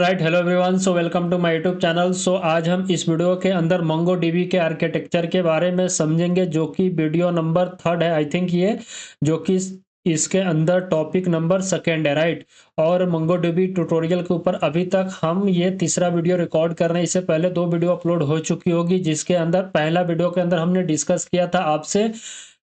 Right, hello everyone. So welcome to my YouTube channel. So आज हम इस video के अंदर मंगो डीबी के आर्किटेक्चर के बारे में समझेंगे, जो कि वीडियो नंबर 3 है आई थिंक ये, जो कि इसके अंदर टॉपिक नंबर 2 है। राइट, और मंगो डीबी ट्यूटोरियल के ऊपर अभी तक हम ये तीसरा वीडियो रिकॉर्ड कर रहे हैं। इससे पहले 2 वीडियो अपलोड हो चुकी होगी, जिसके अंदर पहला वीडियो के अंदर हमने डिस्कस किया था आपसे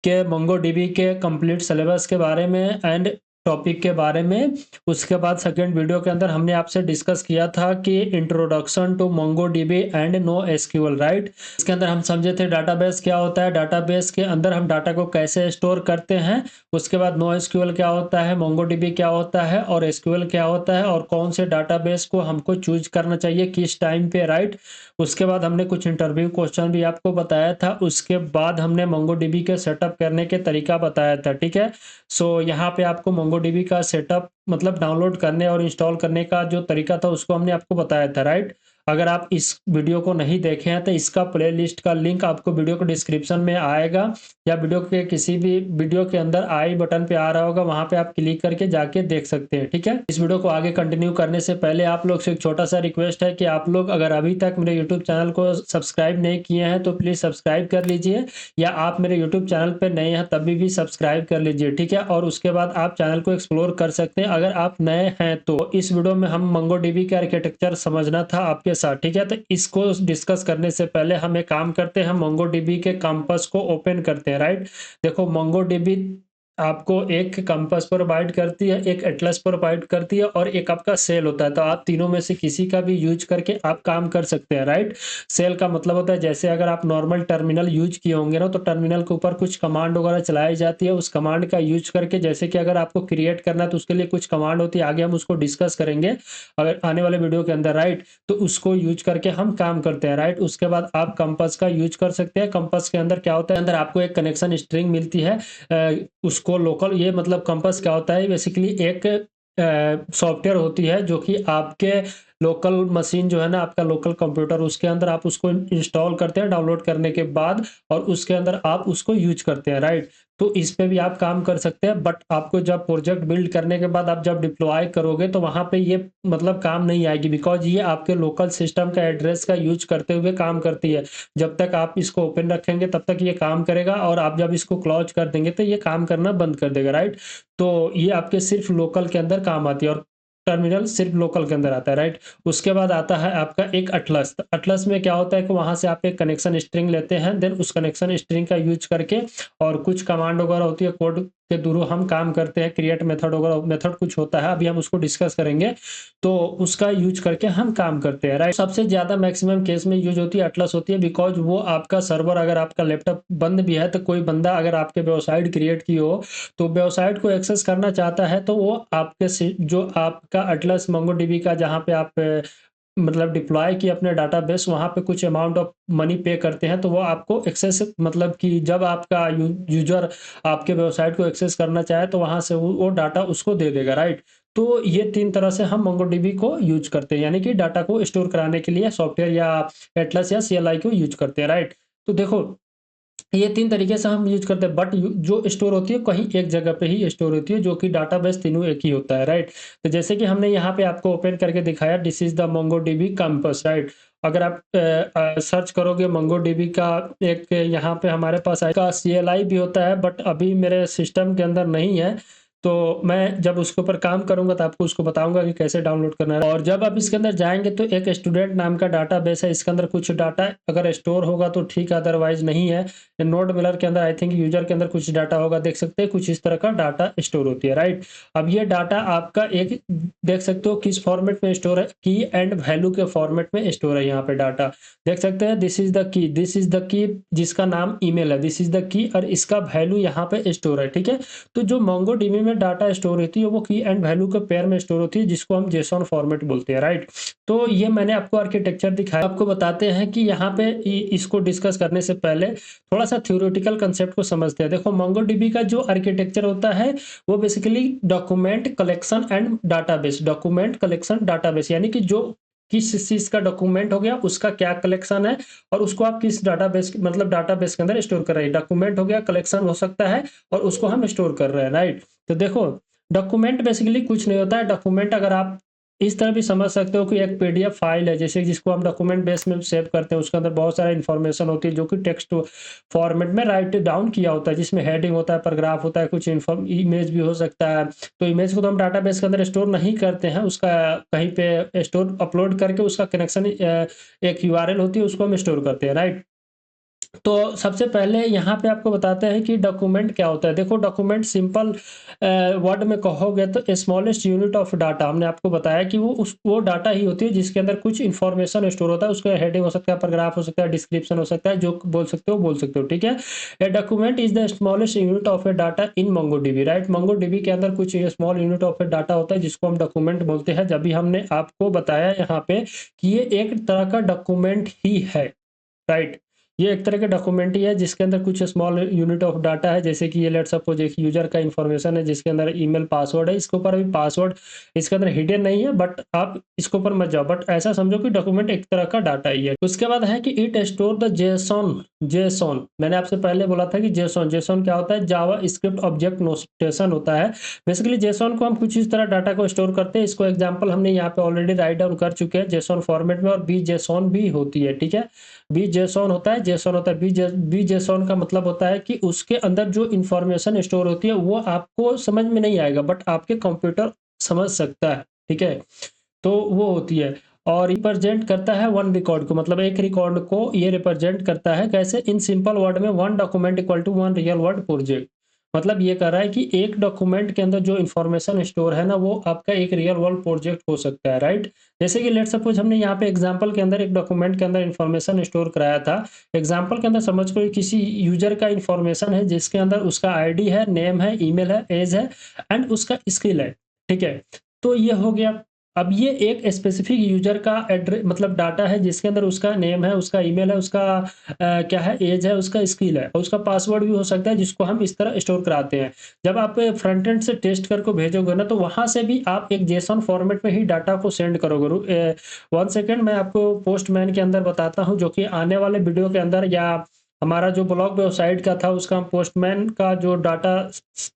के मंगो डीबी के कंप्लीट सिलेबस के बारे में एंड टॉपिक के बारे में। उसके बाद सेकंड वीडियो के अंदर हमने आपसे डिस्कस किया था कि introduction to Mongo DB and no SQL. Right, इसके अंदर हम समझे थे डाटाबेस क्या होता है, डाटाबेस के अंदर हम डाटा को कैसे स्टोर करते हैं। उसके बाद नो एसक्यूएल क्या होता है, मंगो डीबी क्या होता है और एसक्यूएल क्या होता है, और कौन से डाटाबेस को हमको चूज करना चाहिए किस टाइम पे। राइट, उसके बाद हमने कुछ इंटरव्यू क्वेश्चन भी आपको बताया था। उसके बाद हमने मंगो डीबी के सेटअप करने के तरीका बताया था। ठीक है, सो यहाँ पे आपको MongoDB का सेटअप मतलब डाउनलोड करने और इंस्टॉल करने का जो तरीका था उसको हमने आपको बताया था। राइट, अगर आप इस वीडियो को नहीं देखे हैं तो इसका प्लेलिस्ट का लिंक आपको वीडियो को डिस्क्रिप्शन में आएगा, या वीडियो के किसी भी वीडियो के अंदर आई बटन पे आ रहा होगा, वहां पे आप क्लिक करके जाके देख सकते हैं। ठीक है, इस वीडियो को आगे कंटिन्यू करने से पहले आप लोग से एक छोटा सा रिक्वेस्ट है कि आप लोग अगर अभी तक मेरे यूट्यूब चैनल को सब्सक्राइब नहीं किए हैं तो प्लीज सब्सक्राइब कर लीजिए, या आप मेरे यूट्यूब चैनल पर नए हैं तभी भी सब्सक्राइब कर लीजिए। ठीक है, और उसके बाद आप चैनल को एक्सप्लोर कर सकते हैं अगर आप नए हैं तो। इस वीडियो में हम मंगो डीबी का आर्किटेक्चर समझना था आपके साथ। ठीक है, तो इसको डिस्कस करने से पहले हम एक काम करते हैं, मंगो डीबी के कैंपस को ओपन करते हैं। राइट, देखो मंगो डीबी आपको एक कंपास प्रोवाइड करती है, एक एटलस प्रोवाइड करती है और एक आपका सेल होता है। तो आप तीनों में से किसी का भी यूज करके आप काम कर सकते हैं। राइट, सेल का मतलब होता है जैसे अगर आप नॉर्मल टर्मिनल यूज किए होंगे ना, तो टर्मिनल के ऊपर कुछ कमांड वगैरह चलाई जाती है। उस कमांड का यूज करके, जैसे कि अगर आपको क्रिएट करना है तो उसके लिए कुछ कमांड होती है, आगे हम उसको डिस्कस करेंगे अगर आने वाले वीडियो के अंदर। राइट, तो उसको यूज करके हम काम करते हैं। राइट, उसके बाद आप कंपास का यूज कर सकते हैं। कंपास के अंदर क्या होता है, अंदर आपको एक कनेक्शन स्ट्रिंग मिलती है, उसको लोकल, ये मतलब कंपास क्या होता है, बेसिकली एक सॉफ्टवेयर होती है जो कि आपके लोकल मशीन जो है ना, आपका लोकल कंप्यूटर, उसके अंदर आप उसको इंस्टॉल करते हैं डाउनलोड करने के बाद, और उसके अंदर आप उसको यूज करते हैं। राइट, तो इस पे भी आप काम कर सकते हैं, बट आपको जब प्रोजेक्ट बिल्ड करने के बाद आप जब डिप्लॉय करोगे तो वहां पे ये मतलब काम नहीं आएगी, बिकॉज ये आपके लोकल सिस्टम का एड्रेस का यूज करते हुए काम करती है। जब तक आप इसको ओपन रखेंगे तब तक ये काम करेगा, और आप जब इसको क्लोज कर देंगे तो ये काम करना बंद कर देगा। राइट, तो ये आपके सिर्फ लोकल के अंदर काम आती है, और टर्मिनल सिर्फ लोकल के अंदर आता है। राइट, उसके बाद आता है आपका एक अटलस। अटलस में क्या होता है कि वहां से आप एक कनेक्शन स्ट्रिंग लेते हैं, देन उस कनेक्शन स्ट्रिंग का यूज करके और कुछ कमांड वगैरह होती है, कोड के थ्रू हम काम करते हैं, क्रिएट मेथड वगैरह मेथड कुछ होता है, अभी हम उसको डिस्कस करेंगे। तो उसका यूज करके हम काम करते हैं। राइट, सबसे ज्यादा मैक्सिमम केस में यूज होती है अटलस होती है, बिकॉज वो आपका सर्वर, अगर आपका लैपटॉप बंद भी है तो कोई बंदा अगर आपके वेबसाइट क्रिएट की हो तो वेबसाइट को एक्सेस करना चाहता है, तो वो आपके जो आपका अटलस मंगो डीबी का जहाँ पे आप मतलब डिप्लॉय किए अपने डाटाबेस, वहाँ पे कुछ अमाउंट ऑफ मनी पे करते हैं, तो वो आपको एक्सेस मतलब कि जब आपका यूजर आपके वेबसाइट को एक्सेस करना चाहे तो वहाँ से वो डाटा उसको दे देगा। राइट, तो ये 3 तरह से हम MongoDB को यूज करते हैं, यानी कि डाटा को स्टोर कराने के लिए सॉफ्टवेयर या एटलस या CLI को यूज करते हैं। राइट, तो देखो ये 3 तरीके से हम यूज़ करते हैं, बट जो स्टोर होती है कहीं एक जगह पे ही स्टोर होती है, जो कि डाटाबेस तीनों एक ही होता है। राइट, तो जैसे कि हमने यहाँ पे आपको ओपन करके दिखाया, this is the MongoDB campus. Right, अगर आप सर्च करोगे MongoDB का, एक यहाँ पे हमारे पास आएगा, CLI भी होता है बट अभी मेरे सिस्टम के अंदर नहीं है, तो मैं जब उसके ऊपर काम करूंगा तो आपको उसको बताऊंगा कि कैसे डाउनलोड करना है। और जब आप इसके अंदर जाएंगे तो एक स्टूडेंट नाम का डाटाबेस है, इसके अंदर कुछ डाटा अगर स्टोर होगा तो ठीक है, अदरवाइज नहीं है। नोट मिलर के अंदर आई थिंक यूजर के अंदर कुछ डाटा होगा, देख सकते हैं कुछ इस तरह का डाटा स्टोर होती है। राइट, अब ये डाटा आपका एक देख सकते हो किस फॉर्मेट में स्टोर है, की एंड वैल्यू के फॉर्मेट में स्टोर है। यहाँ पे डाटा देख सकते हैं, this is the key, this is the key जिसका नाम ईमेल है, दिस इज द की, और इसका वैल्यू यहाँ पे स्टोर है। ठीक है, तो जो MongoDB में डाटा स्टोर होती है वो की एंड वैल्यू के पेयर में स्टोर होती है, जिसको हम जेसॉन फॉर्मेट बोलते हैं। राइट, तो ये मैंने आपको आर्किटेक्चर दिखाया। आपको बताते हैं कि यहाँ पे इसको डिस्कस करने से पहले थोड़ा सा थ्योरेटिकल कंसेप्ट को समझते हैं। देखो MongoDB का जो आर्किटेक्चर होता है वो basically document collection and database, document collection database, यानी कि जो किस चीज का डॉक्यूमेंट हो गया उसका क्या कलेक्शन है, और उसको आप किस डाटाबेस मतलब डाटाबेस के अंदर स्टोर कर रहे हैं। डॉक्यूमेंट हो गया, कलेक्शन हो सकता है, और उसको हम स्टोर कर रहे हैं। राइट, तो देखो डॉक्यूमेंट बेसिकली कुछ नहीं होता है। डॉक्यूमेंट अगर आप इस तरह भी समझ सकते हो कि एक पीडीएफ फाइल है, जैसे जिसको हम डॉक्यूमेंट बेस में सेव करते हैं, उसके अंदर बहुत सारा इन्फॉर्मेशन होती है जो कि टेक्स्ट फॉर्मेट में राइट डाउन किया होता है, जिसमें हेडिंग होता है, पैराग्राफ होता है, कुछ इमेज भी हो सकता है। तो इमेज को तो हम डाटाबेस के अंदर स्टोर नहीं करते हैं, उसका कहीं पे स्टोर अपलोड करके उसका कनेक्शन एक यूआरएल होती है, उसको हम स्टोर करते हैं, राइट। तो सबसे पहले यहाँ पे आपको बताते हैं कि डॉक्यूमेंट क्या होता है। देखो, डॉक्यूमेंट सिंपल वर्ड में कहोगे तो स्मॉलेस्ट यूनिट ऑफ डाटा, हमने आपको बताया कि वो डाटा ही होती है जिसके अंदर कुछ इन्फॉर्मेशन स्टोर होता है। उसका हेडिंग हो सकता है, पैराग्राफ हो सकता है, डिस्क्रिप्शन हो सकता है, जो बोल सकते हो, ठीक है। A document is the smallest unit of A data in MongoDB, right. MongoDB के अंदर कुछ small unit of A data होता है जिसको हम डॉक्यूमेंट बोलते हैं। जब भी हमने आपको बताया यहाँ पे कि ये एक तरह का डॉक्यूमेंट ही है, राइट। ये एक तरह का डॉक्यूमेंट ही है जिसके अंदर कुछ स्मॉल यूनिट ऑफ डाटा है, जैसे कि ये लेट्स सपोज एक यूजर का इन्फॉर्मेशन है जिसके अंदर ईमेल पासवर्ड है। इसके ऊपर अभी पासवर्ड इसके अंदर हिडन नहीं है, बट आप इसके ऊपर मत जाओ, बट ऐसा समझो कि डॉक्यूमेंट एक तरह का डाटा ही है। उसके बाद है कि it store the JSON. JSON मैंने आपसे पहले बोला था कि जेसॉन जेसॉन क्या होता है, जावा स्क्रिप्ट ऑब्जेक्ट नोटेशन होता है। बेसिकली जेसॉन को हम कुछ इस तरह डाटा को स्टोर करते हैं। इसको एग्जाम्पल हमने यहाँ पे ऑलरेडी राइट डाउन कर चुके हैं जेसॉन फॉर्मेट में, और बी जेसॉन भी होती है, ठीक है। बी जेसॉन होता है, जेसॉन होता है, बी जेसॉन का मतलब होता है कि उसके अंदर जो इंफॉर्मेशन स्टोर होती है वो आपको समझ में नहीं आएगा, बट आपके कंप्यूटर समझ सकता है, ठीक है। तो वो होती है, और रिप्रेजेंट करता है वन रिकॉर्ड को, मतलब एक रिकॉर्ड को ये रिप्रेजेंट करता है कैसे, इन सिंपल वर्ड में one document equal to one real world project. मतलब ये कह रहा है कि एक डॉक्यूमेंट के अंदर जो इन्फॉर्मेशन स्टोर है ना, वो आपका एक रियल वर्ल्ड प्रोजेक्ट हो सकता है, राइट। जैसे कि लेट सपोज हमने यहाँ पे एग्जांपल के अंदर एक डॉक्यूमेंट के अंदर इन्फॉर्मेशन स्टोर कराया था। एग्जांपल के अंदर समझ कोई किसी यूजर का इन्फॉर्मेशन है जिसके अंदर उसका आईडी है, नेम है, ईमेल है, एज है, एंड उसका स्किल है, ठीक है। तो ये हो गया। अब ये एक स्पेसिफिक यूजर का एड्रेस मतलब डाटा है जिसके अंदर उसका नेम है, उसका ईमेल है, उसका क्या है, एज है, उसका स्किल है, और उसका पासवर्ड भी हो सकता है, जिसको हम इस तरह स्टोर कराते हैं। जब आप फ्रंट एंड से टेस्ट करके भेजोगे ना, तो वहां से भी आप एक जेसन फॉर्मेट में ही डाटा को सेंड करोगे। 1 सेकेंड मैं आपको पोस्टमैन के अंदर बताता हूँ, जो कि आने वाले वीडियो के अंदर, या हमारा जो ब्लॉग वेबसाइट का था उसका हम पोस्टमैन का जो डाटा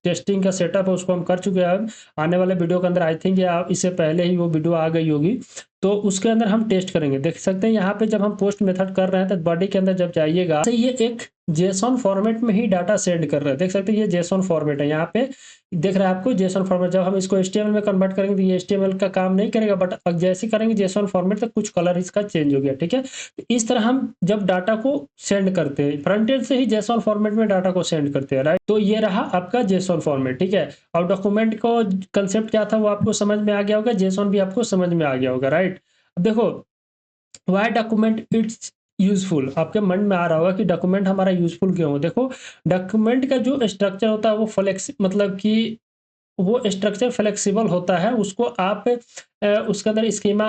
टेस्टिंग का सेटअप है उसको हम कर चुके हैं। आने वाले वीडियो के अंदर आई थिंक या इससे पहले ही वो वीडियो आ गई होगी, तो उसके अंदर हम टेस्ट करेंगे। देख सकते हैं यहाँ पे जब हम पोस्ट मेथड कर रहे हैं तो बॉडी के अंदर जब जाइएगा तो ये एक जेसॉन फॉर्मेट में ही डाटा सेंड कर रहे हैं। देख सकते हैं ये जेसॉन फॉर्मेट है, यहाँ पे दिख रहा है आपको जेसॉन फॉर्मेट। जब हम इसको एचटीएमएल में कन्वर्ट करेंगे तो ये एचटीएमएल का काम नहीं करेगा, बट अब जैसे करेंगे जेसॉन फॉर्मेट तो कुछ कलर इसका चेंज हो गया, ठीक है। तो इस तरह हम जब डाटा को सेंड करते हैं फ्रंट एंड से ही जेसॉन फॉर्मेट में डाटा को सेंड करते हैं, राइट। तो ये रहा आपका जेसॉन फॉर्मेट, ठीक है। और डॉक्यूमेंट को कंसेप्ट क्या था वो आपको समझ में आ गया होगा, जेसॉन भी आपको समझ में आ गया होगा, राइट। अब देखो, वाई डॉक्यूमेंट इट्स यूजफुल, आपके मन में आ रहा होगा कि डॉक्यूमेंट हमारा यूजफुल क्यों हो। देखो, डॉक्यूमेंट का जो स्ट्रक्चर होता है वो फ्लेक्स मतलब कि वो स्ट्रक्चर फ्लेक्सिबल होता है। उसको आप उसके अंदर स्कीमा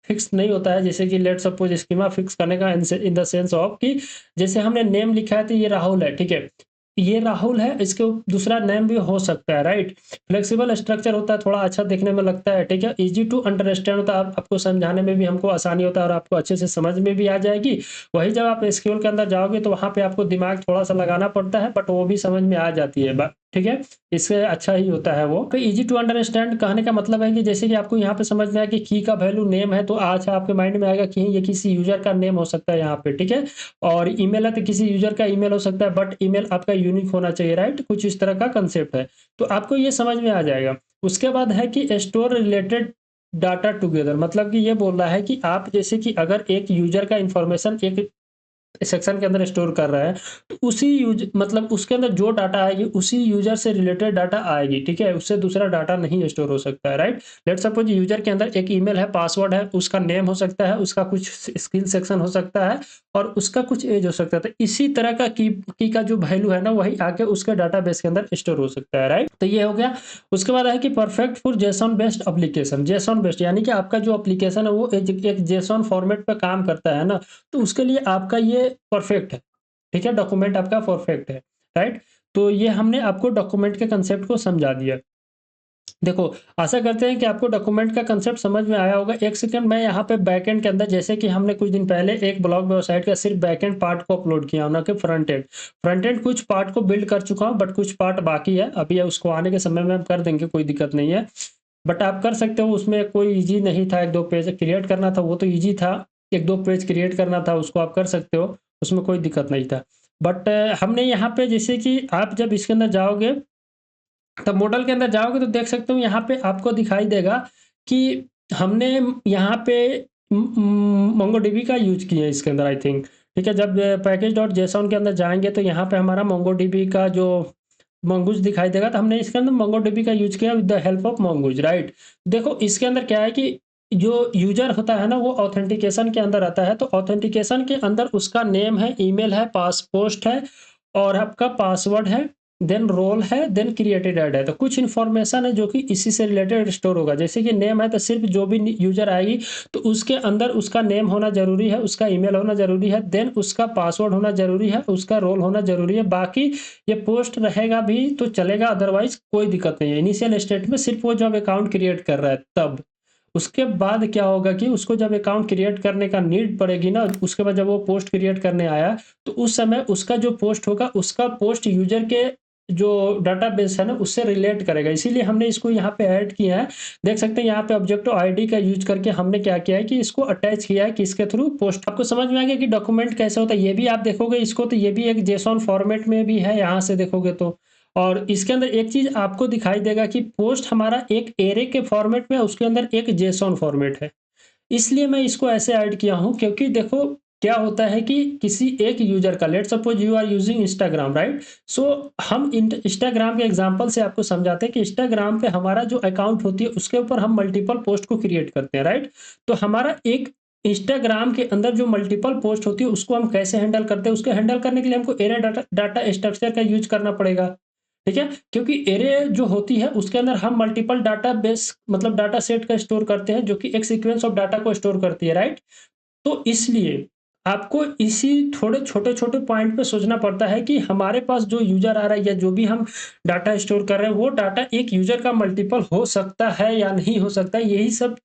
फिक्स नहीं होता है। जैसे कि लेट सपोज स्कीमा फिक्स करने का इन द सेंस ऑफ कि जैसे हमने नेम लिखा है तो ये राहुल है, ठीक है। ये राहुल है, इसके दूसरा नेम भी हो सकता है, राइट। फ्लेक्सिबल स्ट्रक्चर होता है, थोड़ा अच्छा देखने में लगता है, ठीक है। इजी टू अंडरस्टैंड होता है, आपको समझाने में भी हमको आसानी होता है और आपको अच्छे से समझ में भी आ जाएगी। वही जब आप एसक्यूएल के अंदर जाओगे तो वहाँ पे आपको दिमाग थोड़ा सा लगाना पड़ता है, बट वो भी समझ में आ जाती है, ठीक है। इससे अच्छा ही होता है वो। तो इजी टू अंडरस्टैंड कहने का मतलब है कि जैसे कि आपको यहाँ पे समझ में आया कि की का वैल्यू नेम है, तो आज आपके माइंड में आएगा कि ये किसी यूजर का नेम हो सकता है यहाँ पे, ठीक है। और ईमेल है तो किसी यूजर का ईमेल हो सकता है, बट ईमेल आपका यूनिक होना चाहिए, राइट। कुछ इस तरह का कंसेप्ट है, तो आपको ये समझ में आ जाएगा। उसके बाद है कि स्टोर रिलेटेड डाटा टुगेदर, मतलब कि ये बोल रहा है कि आप जैसे कि अगर एक यूजर का इंफॉर्मेशन एक सेक्शन के अंदर स्टोर कर रहा है, तो उसी यूज मतलब उसके अंदर जो डाटा आएगी उसी यूजर से रिलेटेड डाटा आएगी, ठीक है। उससे दूसरा डाटा नहीं स्टोर हो सकता है, राइट। लेट सपोज यूजर के अंदर एक ईमेल है, पासवर्ड है, उसका नेम हो सकता है, उसका कुछ स्किल सेक्शन हो सकता है, और उसका कुछ एज हो सकता है। तो इसी तरह का की का जो वैल्यू है ना, वही आके उसके डाटाबेस के अंदर स्टोर हो सकता है, राइट। तो ये हो गया। उसके बाद है कि perfect for JSON based application. JSON based यानी कि आपका जो एप्लीकेशन है वो एक जेसॉन फॉर्मेट पे काम करता है ना, तो उसके लिए आपका ये परफेक्ट है, ठीक है। डॉक्यूमेंट आपका परफेक्ट है, राइट। तो ये हमने आपको डॉक्यूमेंट के कंसेप्ट को समझा दिया। देखो, आशा करते हैं कि आपको डॉक्यूमेंट का कंसेप्ट समझ में आया होगा। 1 सेकंड मैं यहाँ पे बैकएंड के अंदर, जैसे कि हमने कुछ दिन पहले एक ब्लॉग वेबसाइट का सिर्फ बैकएंड पार्ट को अपलोड किया, ना कि फ्रंट एंड। फ्रंट एंड कुछ पार्ट को बिल्ड कर चुका हूँ, बट कुछ पार्ट बाकी है, अभी उसको आने के समय में हम कर देंगे, कोई दिक्कत नहीं है। बट आप कर सकते हो, उसमें कोई ईजी नहीं था। 1-2 पेज क्रिएट करना था, वो तो ईजी था। 1-2 पेज क्रिएट करना था, उसको आप कर सकते हो, उसमें कोई दिक्कत नहीं था। बट हमने यहाँ पे जैसे कि आप जब इसके अंदर जाओगे, तब मॉडल के अंदर जाओगे तो देख सकते हो यहाँ पे आपको दिखाई देगा कि हमने यहाँ पे मोंगोडीबी का यूज़ किया है इसके अंदर आई थिंक। ठीक है, जब पैकेज डॉट जेसॉन के अंदर जाएँगे तो यहाँ पे हमारा मोंगोडीबी का जो मंगूज़ दिखाई देगा, तो हमने इसके अंदर मोंगोडीबी का यूज़ किया with the help of Mongoose, right. देखो इसके अंदर क्या है कि जो यूज़र होता है ना, वो ऑथेंटिकेशन के अंदर आता है, तो ऑथेंटिकेशन के अंदर उसका नेम है, ईमेल है, पास पोस्ट है और आपका पासवर्ड है, देन रोल है, देन क्रिएटेड ऐड है। तो कुछ इन्फॉर्मेशन है जो कि इसी से रिलेटेड स्टोर होगा। जैसे कि नेम है तो सिर्फ जो भी यूज़र आएगी तो उसके अंदर उसका नेम होना ज़रूरी है, उसका ईमेल होना ज़रूरी है, देन उसका पासवर्ड होना ज़रूरी है, उसका रोल होना ज़रूरी है। बाकी ये पोस्ट रहेगा भी तो चलेगा, अदरवाइज़ कोई दिक्कत नहीं है। इनिशियल स्टेट में सिर्फ वो जब अकाउंट क्रिएट कर रहा है तब। उसके बाद क्या होगा कि उसको जब अकाउंट क्रिएट करने का नीड पड़ेगी ना, उसके बाद जब वो पोस्ट क्रिएट करने आया, तो उस समय उसका जो पोस्ट होगा, उसका पोस्ट यूज़र के जो डाटाबेस है ना, उससे रिलेट करेगा। इसीलिए हमने इसको यहाँ पे ऐड किया है। देख सकते हैं यहाँ पे ऑब्जेक्टिव आईडी का यूज़ करके हमने क्या किया है कि इसको अटैच किया है किसके थ्रू, पोस्ट। आपको समझ में आ गया कि डॉक्यूमेंट कैसे होता है? ये भी आप देखोगे इसको तो ये भी एक जेसॉन फॉर्मेट में भी है, यहाँ से देखोगे तो। और इसके अंदर एक चीज़ आपको दिखाई देगा कि पोस्ट हमारा एक एरे के फॉर्मेट में है, उसके अंदर एक जेसॉन फॉर्मेट है। इसलिए मैं इसको ऐसे ऐड किया हूँ क्योंकि देखो क्या होता है कि किसी एक यूज़र का, let's suppose you are using Instagram, right? So हम इंस्टाग्राम के एग्जांपल से आपको समझाते हैं कि इंस्टाग्राम पे हमारा जो अकाउंट होती है उसके ऊपर हम मल्टीपल पोस्ट को क्रिएट करते हैं, राइट? तो हमारा एक इंस्टाग्राम के अंदर जो मल्टीपल पोस्ट होती है उसको हम कैसे हैंडल करते हैं? उसको हैंडल करने के लिए हमको एरे डाटा स्ट्रक्चर का यूज़ करना पड़ेगा। ठीक है? क्योंकि एरे जो होती है उसके अंदर हम मल्टीपल डाटाबेस मतलब डाटा सेट का स्टोर करते हैं जो कि एक सीक्वेंस ऑफ डाटा को स्टोर करती है, राइट? तो इसलिए आपको इसी थोड़े छोटे-छोटे पॉइंट पे सोचना पड़ता है कि हमारे पास जो यूज़र आ रहा है या जो भी हम डाटा स्टोर कर रहे हैं, वो डाटा एक यूज़र का मल्टीपल हो सकता है या नहीं हो सकता है। यही सब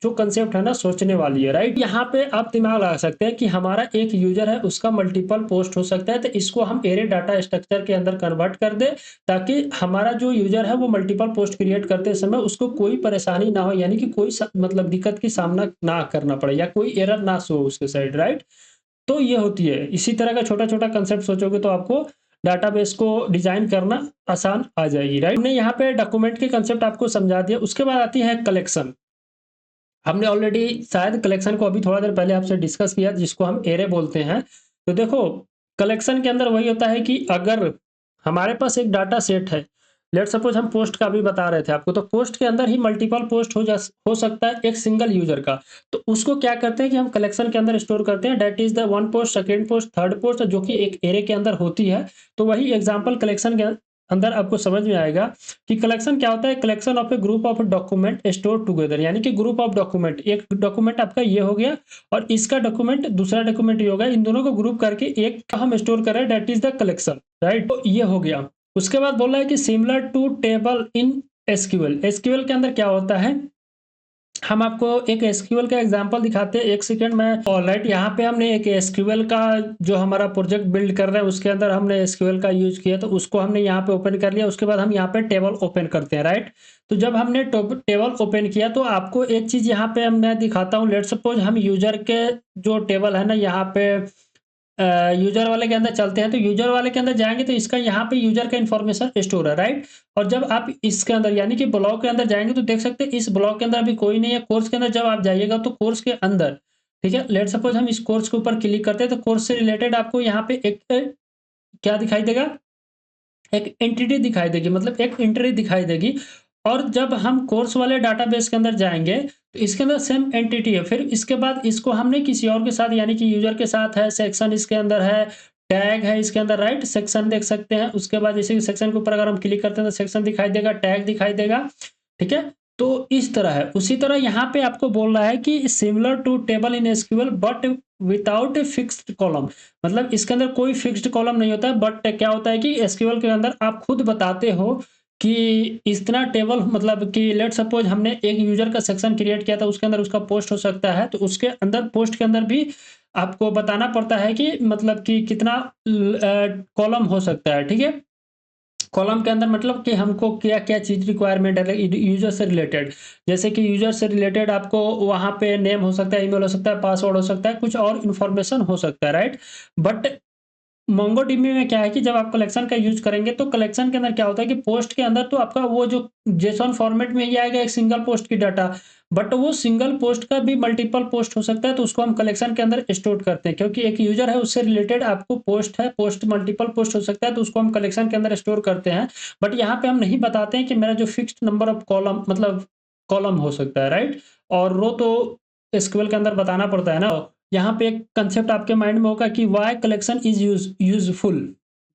जो कंसेप्ट है ना, सोचने वाली है, राइट? यहाँ पे आप दिमाग लगा सकते हैं कि हमारा एक यूज़र है, उसका मल्टीपल पोस्ट हो सकता है, तो इसको हम एरे डाटा स्ट्रक्चर के अंदर कन्वर्ट कर दें, ताकि हमारा जो यूज़र है, वो मल्टीपल पोस्ट क्रिएट करते समय उसको कोई परेशानी ना हो, यानी कि कोई मतलब दिक्कत की सामना ना करना पड़े या कोई एरर ना शो उसके साइड, राइट? तो ये होती है। इसी तरह का छोटा-छोटा कंसेप्ट सोचोगे तो आपको डाटाबेस को डिज़ाइन करना आसान आ जाएगी, राइट? हमने यहाँ पे डॉक्यूमेंट के कंसेप्ट आपको समझा दिया। उसके बाद आती है कलेक्शन। हमने ऑलरेडी शायद कलेक्शन को अभी थोड़ा देर पहले आपसे डिस्कस किया, जिसको हम एरे बोलते हैं। तो देखो, कलेक्शन के अंदर वही होता है कि अगर हमारे पास एक डाटा सेट है, लेट्स सपोज़ हम पोस्ट का भी बता रहे थे आपको, तो पोस्ट के अंदर ही मल्टीपल पोस्ट हो सकता है एक सिंगल यूज़र का। तो उसको क्या करते हैं कि हम कलेक्शन के अंदर स्टोर करते हैं, that is the one post, second post, third post, जो कि एक एरे के अंदर होती है। तो वही एग्ज़ाम्पल कलेक्शन के अंदर आपको समझ में आएगा कि कलेक्शन क्या होता है। Collection of A group of document store together, यानी कि ग्रुप ऑफ डॉक्यूमेंट, एक डॉक्यूमेंट आपका ये हो गया और इसका डॉक्यूमेंट दूसरा डॉक्यूमेंट ये होगा, इन दोनों को ग्रुप करके एक हम स्टोर कर रहे हैं, that is the collection, right? तो ये हो गया। उसके बाद बोल रहा है कि similar to table in SQL. SQL के अंदर क्या होता है, हम आपको एक एसक्यूएल का एग्जांपल दिखाते हैं, एक सेकंड में। ऑलराइट, यहाँ पे हमने एक एसक्यूएल का जो हमारा प्रोजेक्ट बिल्ड कर रहे हैं उसके अंदर हमने एसक्यूएल का यूज किया, तो उसको हमने यहाँ पे ओपन कर लिया। उसके बाद हम यहाँ पे टेबल ओपन करते हैं, राइट? तो जब हमने टेबल ओपन किया तो आपको एक चीज यहाँ पे मैं दिखाता हूँ। लेट सपोज हम यूजर के जो टेबल है ना, यहाँ पे यूजर वाले के अंदर चलते हैं, तो यूजर वाले के अंदर जाएंगे तो इसका यहाँ पे यूजर का इन्फॉर्मेशन स्टोर है, राइट? और जब आप इसके अंदर यानी कि ब्लॉक के अंदर जाएंगे तो देख सकते हैं इस ब्लॉक के अंदर अभी कोई नहीं है। कोर्स के अंदर जब आप जाइएगा तो कोर्स के अंदर, ठीक है, लेट सपोज हम इस कोर्स के ऊपर क्लिक करते हैं तो कोर्स से रिलेटेड आपको यहाँ पे एक क्या दिखाई देगा, एक एंटिटी दिखाई देगी, मतलब एक एंट्री दिखाई देगी। और जब हम कोर्स वाले डाटाबेस के अंदर जाएँगे, तो इसके अंदर सेम एंटिटी है। फिर इसके बाद इसको हमने किसी और के साथ यानी कि यूज़र के साथ है, सेक्शन इसके अंदर है, टैग है इसके अंदर, राइट? सेक्शन देख सकते हैं। उसके बाद जैसे कि सेक्शन के ऊपर अगर हम क्लिक करते हैं तो सेक्शन दिखाई देगा, टैग दिखाई देगा, ठीक है? तो इस तरह है। उसी तरह यहाँ पे आपको बोल रहा है कि similar to table in SQL but without a fixed column, मतलब इसके अंदर कोई फिक्स्ड कॉलम नहीं होता है। बट क्या होता है कि एसक्यूएल के अंदर आप खुद बताते हो कि इतना टेबल, मतलब कि लेट सपोज हमने एक यूजर का सेक्शन क्रिएट किया था, उसके अंदर उसका पोस्ट हो सकता है, तो उसके अंदर पोस्ट के अंदर भी आपको बताना पड़ता है कि मतलब कि कितना कॉलम हो सकता है, ठीक है? कॉलम के अंदर मतलब कि हमको क्या क्या चीज़ रिक्वायरमेंट है यूजर से रिलेटेड, जैसे कि यूजर से रिलेटेड आपको वहाँ पे नेम हो सकता है, ईमेल हो सकता है, पासवर्ड हो सकता है, कुछ और इन्फॉर्मेशन हो सकता है, राइट। बट मोंगोडीबी में क्या है कि जब आप कलेक्शन का यूज करेंगे तो कलेक्शन के अंदर क्या होता है कि पोस्ट के अंदर तो आपका वो जो जेसॉन फॉर्मेट में ही आएगा एक सिंगल पोस्ट की डाटा, बट वो सिंगल पोस्ट का भी मल्टीपल पोस्ट हो सकता है, तो उसको हम कलेक्शन के अंदर स्टोर करते हैं, क्योंकि एक यूजर है उससे रिलेटेड आपको पोस्ट है, पोस्ट मल्टीपल पोस्ट हो सकता है, तो उसको हम कलेक्शन के अंदर स्टोर करते हैं। बट यहाँ पे हम नहीं बताते हैं कि मेरा जो फिक्स्ड नंबर ऑफ कॉलम मतलब कॉलम हो सकता है, राइट। और रो तो एसक्यूएल के अंदर बताना पड़ता है ना। यहाँ पे एक कंसेप्ट आपके माइंड में होगा कि why collection is useful.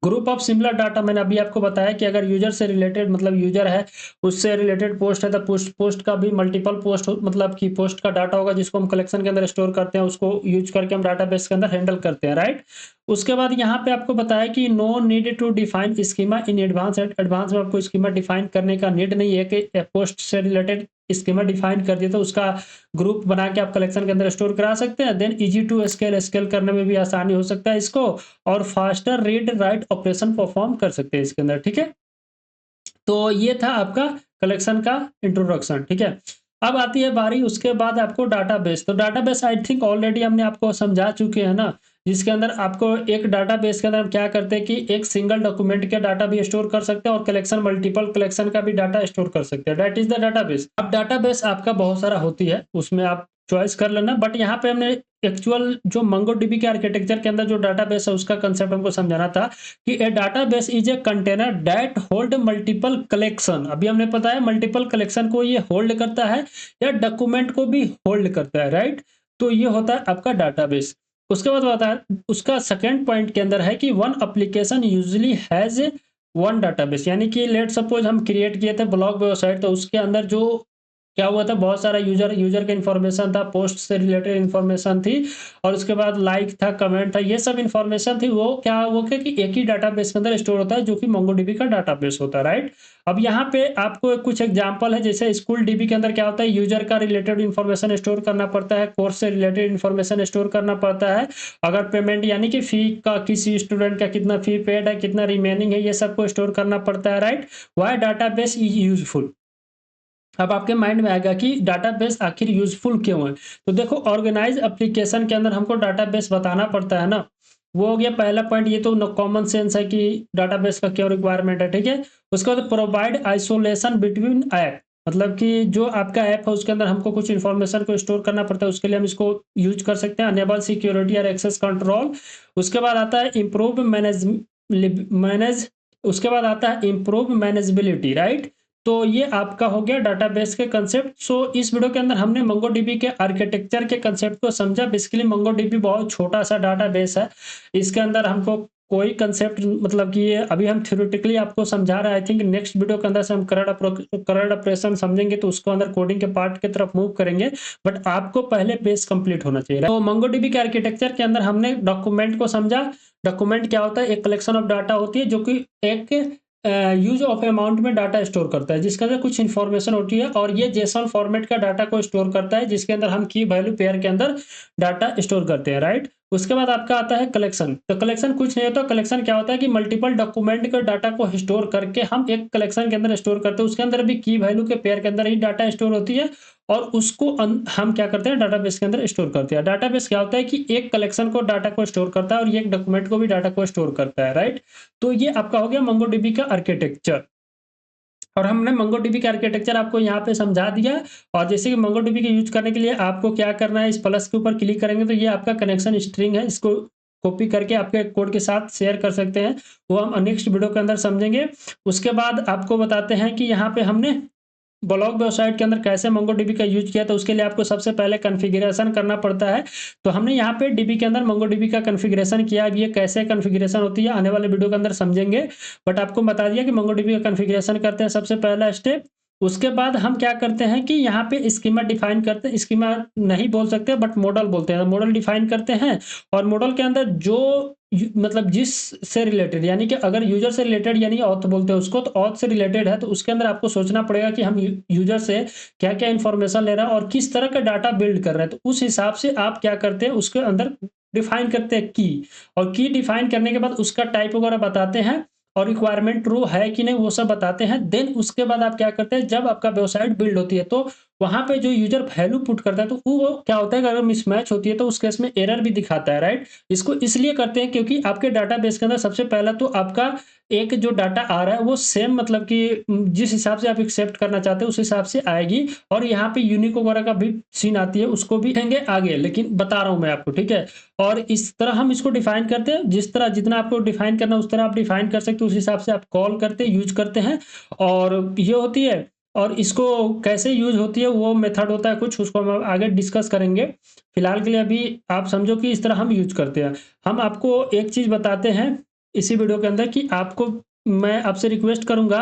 Group of similar data, मैंने अभी आपको बताया कि अगर यूजर से रिलेटेड मतलब यूजर है उससे रिलेटेड पोस्ट है, तो पोस्ट का भी मल्टीपल पोस्ट मतलब कि पोस्ट का डाटा होगा जिसको हम कलेक्शन के अंदर स्टोर करते हैं, उसको यूज करके हम डाटाबेस के अंदर हैंडल करते हैं, राइट। उसके बाद यहाँ पे आपको बताया कि no need to define schema in advance. Advance में आपको स्कीमा डिफाइन करने का नीड नहीं है कि पोस्ट से रिलेटेड स्कीमा डिफाइन कर दिया तो उसका ग्रुप बना के आप कलेक्शन के अंदर स्टोर करा सकते हैं। Then easy to scale, scale करने में भी आसानी हो सकता है इसको, और faster read write operation perform कर सकते हैं इसके अंदर, ठीक है। तो ये था आपका कलेक्शन का इंट्रोडक्शन, ठीक है। अब आती है बारी उसके बाद आपको डाटाबेस। तो डाटाबेस आई थिंक ऑलरेडी हमने आपको समझा चुके हैं ना, जिसके अंदर आपको एक डाटाबेस के अंदर हम क्या करते हैं कि एक सिंगल डॉक्यूमेंट का डाटा भी स्टोर कर सकते हैं और कलेक्शन मल्टीपल कलेक्शन का भी डाटा स्टोर कर सकते हैं, दैट इज द डाटाबेस। अब डाटाबेस आपका बहुत सारा होती है, उसमें आप चॉइस कर लेना, बट यहाँ पे हमने एक्चुअल जो मंगोडीबी के आर्किटेक्चर के अंदर जो डाटाबेस है उसका कंसेप्ट हमको समझाना था कि a database is a container that hold multiple collection. अभी हमने पता है मल्टीपल कलेक्शन को ये होल्ड करता है या डॉक्यूमेंट को भी होल्ड करता है, राइट। तो ये होता है आपका डाटाबेस। उसके बाद होता है उसका सेकेंड पॉइंट के अंदर है कि one application usually has one database, यानी कि लेट सपोज हम क्रिएट किए थे ब्लॉग वेबसाइट, तो उसके अंदर जो क्या हुआ था, बहुत सारा यूजर का इन्फॉर्मेशन था, पोस्ट से रिलेटेड इन्फॉर्मेशन थी, और उसके बाद लाइक था, कमेंट था, ये सब इन्फॉर्मेशन थी, वो क्या वो क्या कि एक ही डाटाबेस के अंदर स्टोर होता है जो कि मोंगोडीबी का डाटाबेस होता है, राइट। अब यहाँ पे आपको कुछ एग्जांपल है, जैसे स्कूल डीबी के अंदर क्या होता है, यूजर का रिलेटेड इन्फॉर्मेशन स्टोर करना पड़ता है, कोर्स से रिलेटेड इन्फॉर्मेशन स्टोर करना पड़ता है, अगर पेमेंट यानी कि फी का, किसी स्टूडेंट का कितना फी पेड है, कितना रिमेनिंग है, ये सबको स्टोर करना पड़ता है, right. Why database is useful. अब आपके माइंड में आएगा कि डाटाबेस आखिर यूजफुल क्यों है। तो देखो ऑर्गेनाइज एप्लीकेशन के अंदर हमको डाटाबेस बताना पड़ता है ना, वो हो गया पहला पॉइंट। ये तो कॉमन सेंस है कि डाटाबेस का क्या रिक्वायरमेंट है, ठीक है। उसके बाद प्रोवाइड आइसोलेशन बिटवीन ऐप, मतलब कि जो आपका ऐप है उसके अंदर हमको कुछ इन्फॉर्मेशन को स्टोर करना पड़ता है, उसके लिए हम इसको यूज कर सकते हैं। अनेबल सिक्योरिटी और एक्सेस कंट्रोल। उसके बाद आता है इम्प्रूव मैनेज उसके बाद आता है इम्प्रूव मैनेजेबिलिटी, राइट। तो ये आपका हो गया डाटाबेस के कंसेप्ट। सो इस वीडियो के अंदर हमने मंगोडीबी के आर्किटेक्चर के कंसेप्ट को समझा। बेसिकली मंगोडीबी बहुत छोटा सा डाटाबेस है, इसके अंदर हमको कोई कंसेप्ट मतलब कि ये अभी हम थ्योरेटिकली आपको समझा रहे हैं। आई थिंक नेक्स्ट वीडियो के अंदर से हम करंट ऑपरेशन समझेंगे तो उसको अंदर कोडिंग के पार्ट की तरफ मूव करेंगे, बट आपको पहले बेस कंप्लीट होना चाहिए। तो मंगोडीबी के आर्किटेक्चर के अंदर हमने डॉक्यूमेंट को समझा। डॉक्यूमेंट क्या होता है, एक कलेक्शन ऑफ डाटा होती है जो कि एक यूज ऑफ अमाउंट में डाटा स्टोर करता है, जिसके अंदर कुछ इन्फॉर्मेशन होती है, और ये जेसन फॉर्मेट का डाटा को स्टोर करता है, जिसके अंदर हम की वैल्यू पेयर के अंदर डाटा स्टोर करते हैं, राइट। उसके बाद आपका आता है कलेक्शन। तो कलेक्शन कुछ नहीं होता, कलेक्शन क्या होता है कि मल्टीपल डॉक्यूमेंट के डाटा को स्टोर करके हम एक कलेक्शन के अंदर स्टोर करते हैं, उसके अंदर भी की वैल्यू के पेयर के अंदर ही डाटा स्टोर होती है, और उसको हम क्या करते हैं डाटाबेस के अंदर स्टोर करते हैं। डाटाबेस क्या होता है कि एक कलेक्शन को डाटा को स्टोर करता है और ये एक डॉक्यूमेंट को भी डाटा को स्टोर करता है, राइट। तो ये आपका हो गया मंगोडीबी का आर्किटेक्चर, और हमने मंगोडीबी का आर्किटेक्चर आपको यहाँ पे समझा दिया। और जैसे कि मंगोडीबी के यूज करने के लिए आपको क्या करना है, इस प्लस के ऊपर क्लिक करेंगे तो ये आपका कनेक्शन स्ट्रिंग है, इसको कॉपी करके आपके कोड के साथ शेयर कर सकते हैं, वो हम नेक्स्ट वीडियो के अंदर समझेंगे। उसके बाद आपको बताते हैं कि यहाँ पे हमने ब्लॉग वेबसाइट के अंदर कैसे मंगोडीबी का यूज किया, तो उसके लिए आपको सबसे पहले कॉन्फ़िगरेशन करना पड़ता है। तो हमने यहाँ पे डीबी के अंदर मंगोडीबी का कॉन्फ़िगरेशन किया। अब ये कैसे कॉन्फ़िगरेशन होती है आने वाले वीडियो के अंदर समझेंगे, बट आपको बता दिया कि मंगोडीबी का कॉन्फ़िगरेशन करते हैं सबसे पहला स्टेप। उसके बाद हम क्या करते हैं कि यहाँ पे स्कीमा डिफाइन करते हैं, स्कीमा नहीं बोल सकते बट मॉडल बोलते हैं, मॉडल डिफाइन करते हैं। और मॉडल के अंदर जो मतलब जिस से रिलेटेड, यानी कि अगर यूजर से रिलेटेड यानी ऑथ बोलते हैं उसको, तो ऑथ से रिलेटेड है तो उसके अंदर आपको सोचना पड़ेगा कि हम यूजर से क्या क्या इन्फॉर्मेशन ले रहे हैं और किस तरह का डाटा बिल्ड कर रहे हैं। तो उस हिसाब से आप क्या करते हैं उसके अंदर डिफाइन करते हैं की, और की डिफाइन करने के बाद उसका टाइप वगैरह बताते हैं, और रिक्वायरमेंट रो है कि नहीं वो सब बताते हैं। देन उसके बाद आप क्या करते हैं, जब आपका वेबसाइट बिल्ड होती है तो वहाँ पे जो यूज़र वैल्यू पुट करता है तो वो क्या होता है कि अगर मिसमैच होती है तो उस केस में एरर भी दिखाता है, राइट? इसको इसलिए करते हैं क्योंकि आपके डाटाबेस के अंदर सबसे पहला तो आपका एक जो डाटा आ रहा है वो सेम मतलब कि जिस हिसाब से आप एक्सेप्ट करना चाहते हैं उस हिसाब से आएगी, और यहाँ पे यूनिक वगैरह का भी सीन आती है, उसको भी देखेंगे आगे, लेकिन बता रहा हूँ मैं आपको, ठीक है? और इस तरह हम इसको डिफाइन करते हैं, जिस तरह जितना आपको डिफाइन करना है उस तरह आप डिफाइन कर सकते हो, उस हिसाब से आप कॉल करते हैं, यूज़ करते हैं, और ये होती है। और इसको कैसे यूज़ होती है वो मेथड होता है कुछ, उसको हम आगे डिस्कस करेंगे। फिलहाल के लिए अभी आप समझो कि इस तरह हम यूज़ करते हैं। हम आपको एक चीज़ बताते हैं इसी वीडियो के अंदर कि आपको मैं आपसे रिक्वेस्ट करूँगा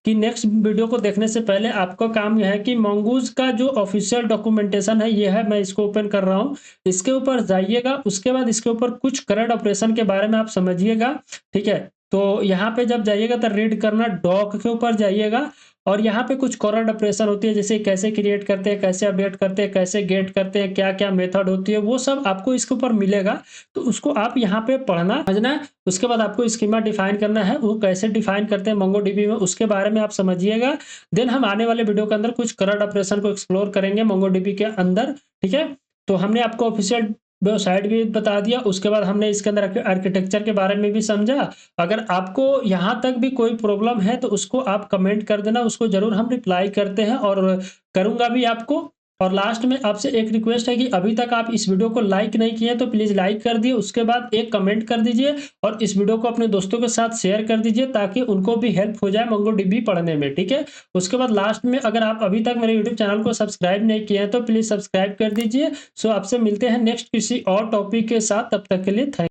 कि नेक्स्ट वीडियो को देखने से पहले आपका काम यह है कि मंगूज़ का जो ऑफ़िशियल डॉक्यूमेंटेशन है ये है, मैं इसको ओपन कर रहा हूँ। इसके ऊपर जाइएगा, उसके बाद इसके ऊपर कुछ करंट ऑपरेशन के बारे में आप समझिएगा, ठीक है? तो यहाँ पे जब जाइएगा तो रीड करना, डॉक के ऊपर जाइएगा और यहाँ पे कुछ करंट ऑपरेशन होती है, जैसे कैसे क्रिएट करते हैं, कैसे अपडेट करते हैं, कैसे गेट करते हैं, क्या-क्या मेथड होती है, वो सब आपको इसके ऊपर मिलेगा। तो उसको आप यहाँ पे पढ़ना, समझना है। उसके बाद आपको स्कीमा डिफाइन करना है, वो कैसे डिफाइन करते हैं मोंगोडीबी में, उसके बारे में आप समझिएगा। देन हम आने वाले वीडियो के अंदर कुछ करंट ऑपरेशन को एक्सप्लोर करेंगे मोंगोडीबी के अंदर, ठीक है? तो हमने आपको ऑफिशियल वेबसाइट भी बता दिया, उसके बाद हमने इसके अंदर आर्किटेक्चर के बारे में भी समझा। अगर आपको यहाँ तक भी कोई प्रॉब्लम है तो उसको आप कमेंट कर देना, उसको ज़रूर हम रिप्लाई करते हैं और करूँगा भी आपको। और लास्ट में आपसे एक रिक्वेस्ट है कि अभी तक आप इस वीडियो को लाइक नहीं किए हैं तो प्लीज़ लाइक कर दिए, उसके बाद एक कमेंट कर दीजिए और इस वीडियो को अपने दोस्तों के साथ शेयर कर दीजिए ताकि उनको भी हेल्प हो जाए मोंगोडीबी पढ़ने में, ठीक है? उसके बाद लास्ट में अगर आप अभी तक मेरे यूट्यूब चैनल को सब्सक्राइब नहीं किए हैं तो प्लीज़ सब्सक्राइब कर दीजिए। सो आपसे मिलते हैं नेक्स्ट किसी और टॉपिक के साथ, तब तक के लिए थैंक